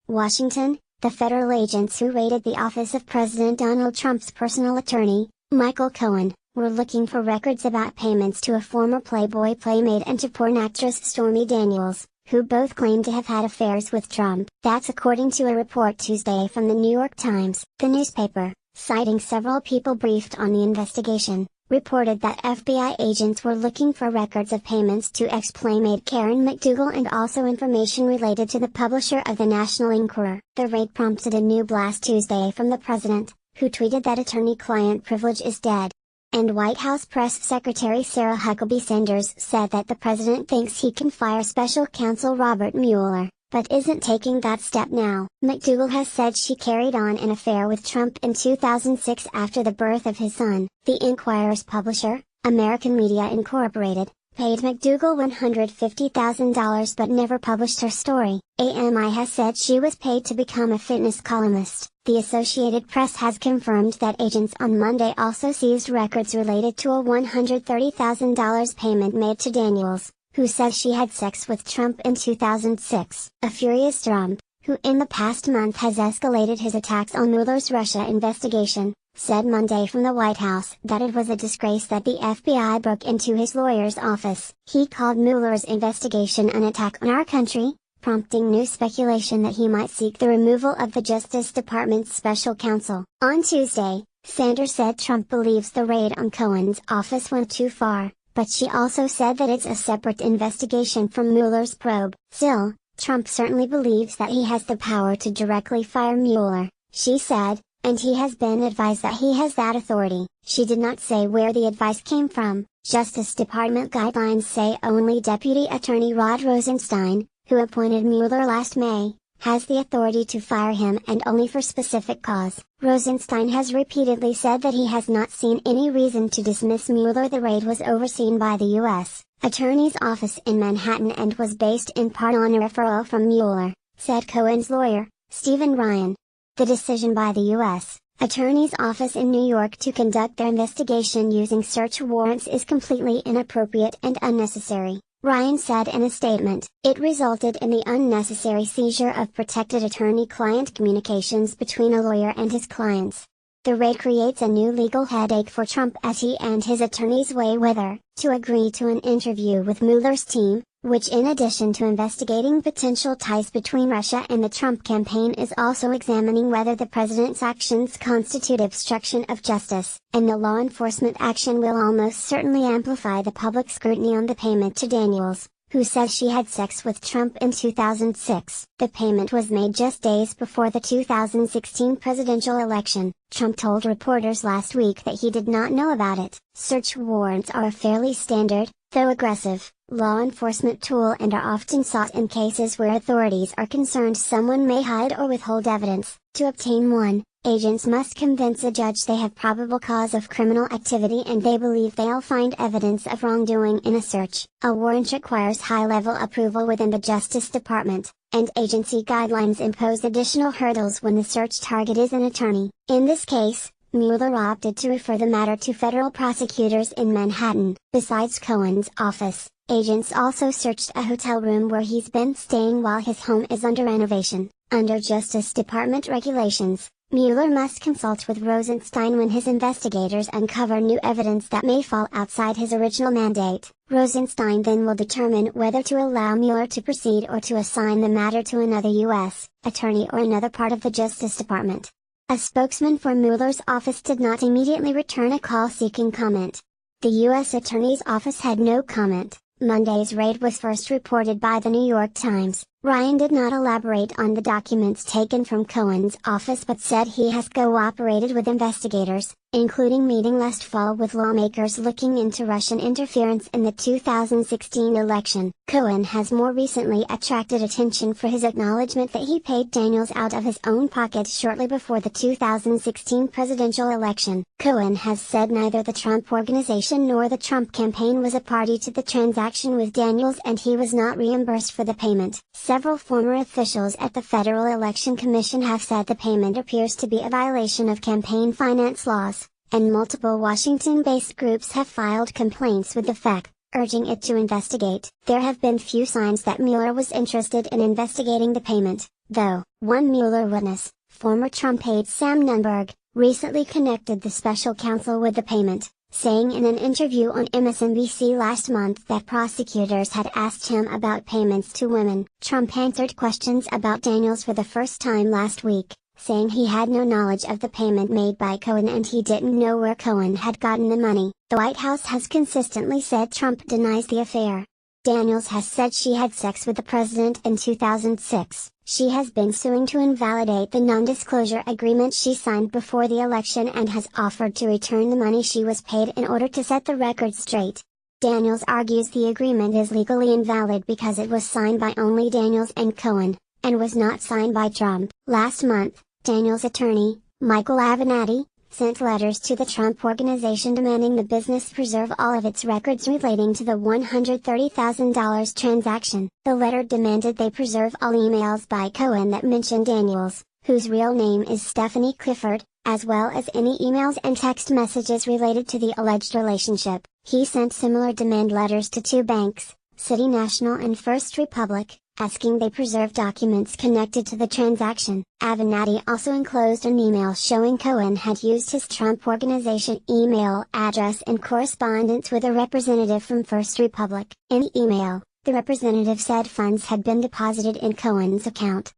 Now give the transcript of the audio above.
Washington, the federal agents who raided the office of President Donald Trump's personal attorney, Michael Cohen, were looking for records about payments to a former Playboy playmate and to porn actress Stormy Daniels, who both claim to have had affairs with Trump. That's according to a report Tuesday from the New York Times. The newspaper, citing several people briefed on the investigation, reported that FBI agents were looking for records of payments to ex-playmate Karen McDougal and also information related to the publisher of the National Enquirer. The raid prompted a new blast Tuesday from the president, who tweeted that attorney-client privilege is dead. And White House Press Secretary Sarah Huckabee Sanders said that the president thinks he can fire special counsel Robert Mueller, but isn't taking that step now. McDougal has said she carried on an affair with Trump in 2006 after the birth of his son. The Enquirer's publisher, American Media Incorporated, paid McDougal $150,000 but never published her story. AMI has said she was paid to become a fitness columnist. The Associated Press has confirmed that agents on Monday also seized records related to a $130,000 payment made to Daniels, who says she had sex with Trump in 2006. A furious Trump, who in the past month has escalated his attacks on Mueller's Russia investigation, said Monday from the White House that it was a disgrace that the FBI broke into his lawyer's office. He called Mueller's investigation an attack on our country, prompting new speculation that he might seek the removal of the Justice Department's special counsel. On Tuesday, Sanders said Trump believes the raid on Cohen's office went too far, but she also said that it's a separate investigation from Mueller's probe. Still, Trump certainly believes that he has the power to directly fire Mueller, she said, and he has been advised that he has that authority. She did not say where the advice came from. Justice Department guidelines say only Deputy Attorney Rod Rosenstein, who appointed Mueller last May, has the authority to fire him and only for specific cause. Rosenstein has repeatedly said that he has not seen any reason to dismiss Mueller. The raid was overseen by the U.S. Attorney's Office in Manhattan and was based in part on a referral from Mueller, said Cohen's lawyer, Stephen Ryan. The decision by the U.S. Attorney's Office in New York to conduct their investigation using search warrants is completely inappropriate and unnecessary, Ryan said in a statement. It resulted in the unnecessary seizure of protected attorney-client communications between a lawyer and his clients. The raid creates a new legal headache for Trump as he and his attorneys weigh whether to agree to an interview with Mueller's team, which in addition to investigating potential ties between Russia and the Trump campaign is also examining whether the president's actions constitute obstruction of justice. And the law enforcement action will almost certainly amplify the public scrutiny on the payment to Daniels, who says she had sex with Trump in 2006. The payment was made just days before the 2016 presidential election. Trump told reporters last week that he did not know about it. Search warrants are a fairly standard, though aggressive, law enforcement tool and are often sought in cases where authorities are concerned someone may hide or withhold evidence. To obtain one, agents must convince a judge they have probable cause of criminal activity and they believe they'll find evidence of wrongdoing in a search. A warrant requires high-level approval within the Justice Department, and agency guidelines impose additional hurdles when the search target is an attorney. In this case, Mueller opted to refer the matter to federal prosecutors in Manhattan. Besides Cohen's office, agents also searched a hotel room where he's been staying while his home is under renovation. Under Justice Department regulations, Mueller must consult with Rosenstein when his investigators uncover new evidence that may fall outside his original mandate. Rosenstein then will determine whether to allow Mueller to proceed or to assign the matter to another U.S. attorney or another part of the Justice Department. A spokesman for Mueller's office did not immediately return a call seeking comment. The U.S. Attorney's Office had no comment. Monday's raid was first reported by the New York Times. Ryan did not elaborate on the documents taken from Cohen's office but said he has cooperated with investigators, including meeting last fall with lawmakers looking into Russian interference in the 2016 election. Cohen has more recently attracted attention for his acknowledgement that he paid Daniels out of his own pocket shortly before the 2016 presidential election. Cohen has said neither the Trump Organization nor the Trump campaign was a party to the transaction with Daniels and he was not reimbursed for the payment. Several former officials at the Federal Election Commission have said the payment appears to be a violation of campaign finance laws, and multiple Washington-based groups have filed complaints with the FEC, urging it to investigate. There have been few signs that Mueller was interested in investigating the payment, though. One Mueller witness, former Trump aide Sam Nunberg, recently connected the special counsel with the payment, saying in an interview on MSNBC last month that prosecutors had asked him about payments to women. Trump answered questions about Daniels for the first time last week, saying he had no knowledge of the payment made by Cohen and he didn't know where Cohen had gotten the money. The White House has consistently said Trump denies the affair. Daniels has said she had sex with the president in 2006. She has been suing to invalidate the non-disclosure agreement she signed before the election and has offered to return the money she was paid in order to set the record straight. Daniels argues the agreement is legally invalid because it was signed by only Daniels and Cohen, and was not signed by Trump. Last month, Daniels' attorney, Michael Avenatti, sent letters to the Trump Organization demanding the business preserve all of its records relating to the $130,000 transaction. The letter demanded they preserve all emails by Cohen that mention Daniels, whose real name is Stephanie Clifford, as well as any emails and text messages related to the alleged relationship. He sent similar demand letters to two banks, City National and First Republic, asking they preserve documents connected to the transaction. Avenatti also enclosed an email showing Cohen had used his Trump Organization email address in correspondence with a representative from First Republic. In the email, the representative said funds had been deposited in Cohen's account,